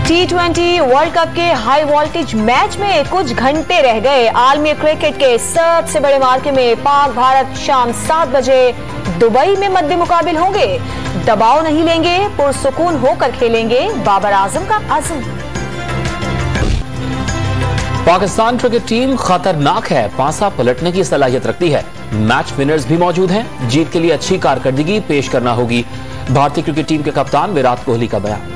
T20 world cup के high voltage match में कुछ घंटे रह गए। आलमी क्रिकेट के सबसे बड़े मार्के में पाक भारत शाम 7 बजे दुबई में मद्दे मुकाबिल होंगे। दबाव नहीं लेंगे, पुरसुकून होकर खेलेंगे, बाबर आजम का अज़्म। पाकिस्तान क्रिकेट टीम खतरनाक है, पासा पलटने की सलाहियत रखती है। मैच विनर्स भी मौजूद हैं। जीत के लिए अच्छी कारकर्दगी पेश करना होगी। भारतीय क्रिकेट टीम के कप्तान विराट कोहली का बयान।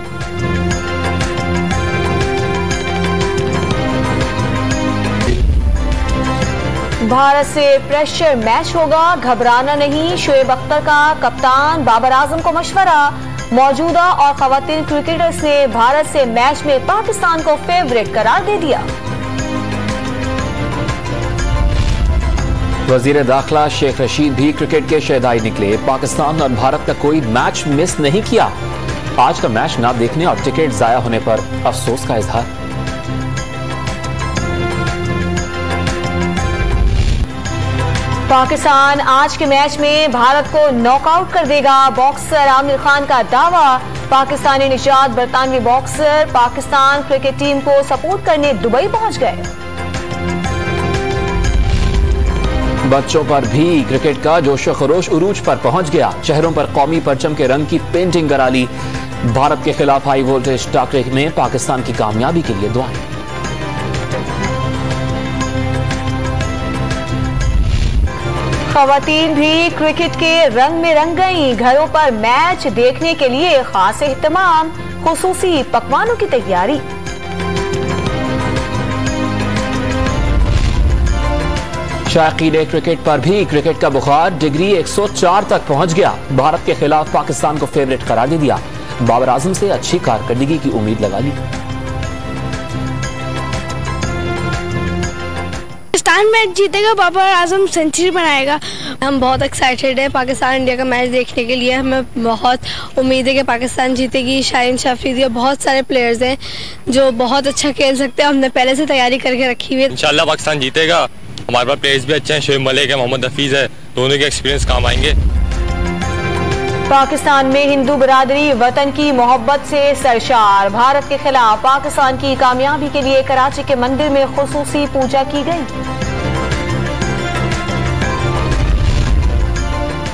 भारत से प्रेशर मैच होगा, घबराना नहीं। शोएब अख्तर का कप्तान बाबर आजम को मशवरा। मौजूदा और खवातीन क्रिकेटर्स ने भारत से मैच में पाकिस्तान को फेवरेट करार दे दिया। वजीर दाखिला शेख रशीद भी क्रिकेट के शहदाई निकले। पाकिस्तान और भारत का कोई मैच मिस नहीं किया। आज का मैच ना देखने और टिकट जाया होने पर अफसोस का इजहार। पाकिस्तान आज के मैच में भारत को नॉकआउट कर देगा, बॉक्सर आमिर खान का दावा। पाकिस्तानी निजात बरतानवी बॉक्सर पाकिस्तान क्रिकेट टीम को सपोर्ट करने दुबई पहुंच गए। बच्चों पर भी क्रिकेट का जोशो खरोश उरूज पर पहुंच गया। चेहरों पर कौमी परचम के रंग की पेंटिंग करा ली। भारत के खिलाफ हाई वोल्टेज टाकरे में पाकिस्तान की कामयाबी के लिए दुआएं। खवातीन भी क्रिकेट के रंग में रंग गईं। घरों पर मैच देखने के लिए खास एहतमाम, खुसूसी पकवानों की तैयारी। शायकीन क्रिकेट पर भी क्रिकेट का बुखार डिग्री 104 तक पहुंच गया। भारत के खिलाफ पाकिस्तान को फेवरेट करार दे दिया। बाबर आजम से अच्छी कारकर्दगी की उम्मीद लगा ली। पाकिस्तान मैच जीतेगा, बाबर आजम सेंचुरी बनाएगा। हम बहुत एक्साइटेड है पाकिस्तान इंडिया का मैच देखने के लिए। हमें बहुत उम्मीद है कि पाकिस्तान जीतेगी। शाहीन शफीदी और बहुत सारे प्लेयर्स हैं जो बहुत अच्छा खेल सकते हैं। हमने पहले से तैयारी करके रखी हुई है। इंशाल्लाह पाकिस्तान जीतेगा। हमारे पास प्लेयर्स भी अच्छे हैं, शोएब मलिक है, मोहम्मद हफीज है, दोनों के एक्सपीरियंस काम आएंगे। पाकिस्तान में हिंदू बिरादरी वतन की मोहब्बत से सरशार। भारत के खिलाफ पाकिस्तान की कामयाबी के लिए कराची के मंदिर में खुसूसी पूजा की गई।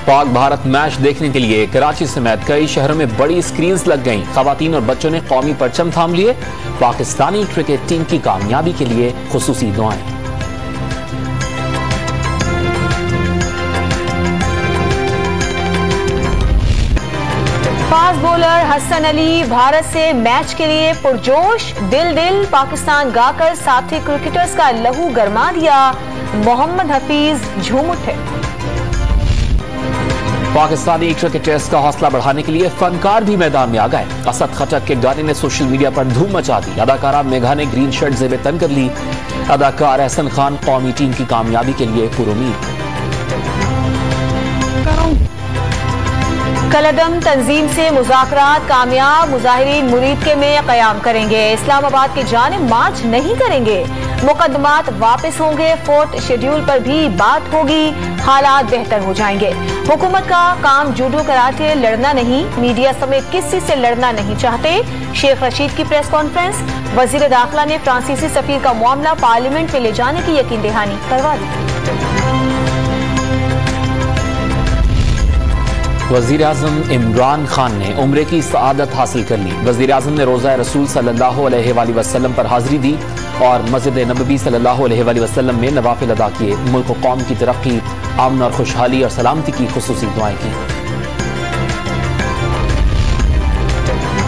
पाक भारत मैच देखने के लिए कराची समेत कई शहरों में बड़ी स्क्रीन्स लग गईं। खवातीन और बच्चों ने कौमी परचम थाम लिए। पाकिस्तानी क्रिकेट टीम की कामयाबी के लिए खुसूसी दुआएं। फास्ट बॉलर हसन अली भारत से मैच के लिए पुरजोश। दिल दिल पाकिस्तान गाकर साथी क्रिकेटर्स का लहू गरमा दिया। मोहम्मद हफीज झूम उठे। पाकिस्तानी क्रिकेटर्स का हौसला बढ़ाने के लिए फनकार भी मैदान में आ गए। असद खटक के गाने ने सोशल मीडिया पर धूम मचा दी। अदाकारा मेघा ने ग्रीन शर्ट ज़ेबे तन कर ली। अदाकार एहसन खान कौमी टीम की कामयाबी के लिए पुरुमीद। कलदम तंजीम से मुज़ाकरात कामयाब, मुजाहिरीन मुरीद के में क़याम करेंगे। इस्लामाबाद की जानिब मार्च नहीं करेंगे। मुकदमात वापस होंगे। 4th शेड्यूल पर भी बात होगी। हालात बेहतर हो जाएंगे। हुकूमत का काम जूडो कराटे लड़ना नहीं, मीडिया समेत किसी से लड़ना नहीं चाहते। शेख रशीद की प्रेस कॉन्फ्रेंस। वजीर दाखिला ने फ्रांसीसी सफीर का मामला पार्लियामेंट में ले जाने की यकीन दहानी करवा दी। वजीर आजम इमरान खान ने उम्रे की सआदत हासिल कर ली। वजीर आजम ने रोज़ा रसूल सल्लल्लाहु अलैहि वसल्लम पर हाजिरी दी और मस्जिद नबवी सल्लल्लाहु अलैहि वसल्लम में नवाफिल अदा किए। मुल्क कौम की तरक्की, अमन और खुशहाली और सलामती की खुसूसी दुआएं की।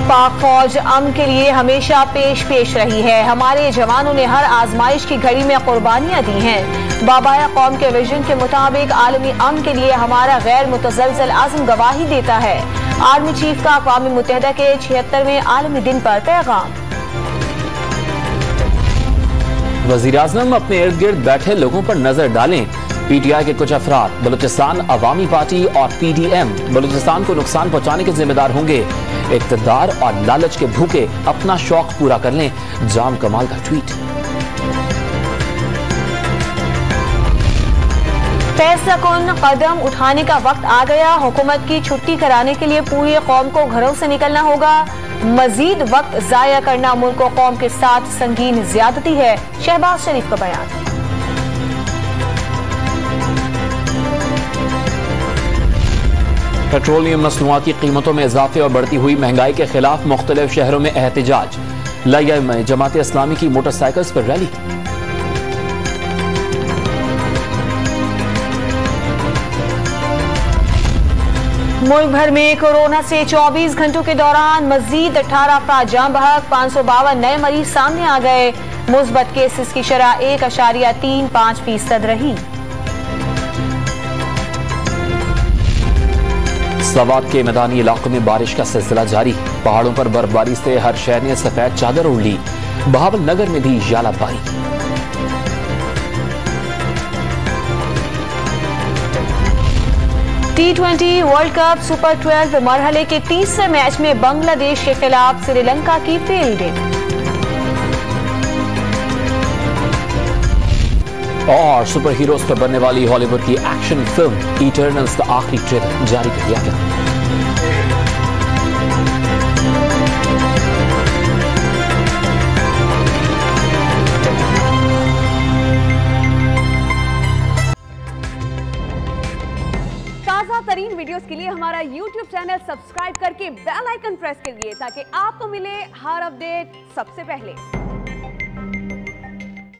पाक फौज अमन के लिए हमेशा पेश रही है। हमारे जवानों ने हर आजमाइश की घड़ी में कुर्बानियां दी हैं। बाबाए कौम के विजन के मुताबिक आलमी अमन के लिए हमारा गैर मुतज़लज़ल आज़म गवाही देता है। आर्मी चीफ का अक़वाम मुत्तहिदा के 76वें आलमी दिन पर पैगाम। वज़ीर आज़म अपने इर्द गिर्द बैठे लोगों पर नजर डालें। पीटीआई के कुछ अफराद बलूचिस्तान अवामी पार्टी और पीडीएम बलूचिस्तान को नुकसान पहुंचाने के जिम्मेदार होंगे। इक़्तिदार और लालच के भूखे अपना शौक पूरा कर लें। जाम कमाल का ट्वीट। फैसला कुन कदम उठाने का वक्त आ गया। हुकूमत की छुट्टी कराने के लिए पूरी कौम को घरों से निकलना होगा। मजीद वक्त जाया करना मुल्क और कौम के साथ संगीन ज्यादती है। शहबाज शरीफ का बयान। पेट्रोलियम मसनूआत की कीमतों में इजाफे और बढ़ती हुई महंगाई के खिलाफ मुख्तलिफ शहरों में एहतजाज। लाया में जमात इस्लामी की मोटरसाइकिल्स पर रैली। मुल्क भर में कोरोना से 24 घंटों के दौरान मजीद 18 अफराद जान बहक, 552 नए मरीज सामने आ गए। मुस्बत केसेस की शरह 1.35% रही। सवात के मैदानी इलाकों में बारिश का सिलसिला जारी। पहाड़ों पर बर्फबारी से हर शहर ने सफेद चादर ओढ़ ली। बहावल नगर में भी यालाबारी। T20 वर्ल्ड कप सुपर 12 मरहले के तीसरे मैच में बांग्लादेश के खिलाफ श्रीलंका की फील्डिंग। और सुपर हीरोज पर बनने वाली हॉलीवुड की एक्शन फिल्म इटर्नल्स का आखिरी ट्रेलर जारी कर दिया गया। ताजा तरीन वीडियोस के लिए हमारा YouTube चैनल सब्सक्राइब करके बेल आइकन प्रेस करिए ताकि आपको मिले हर अपडेट सबसे पहले।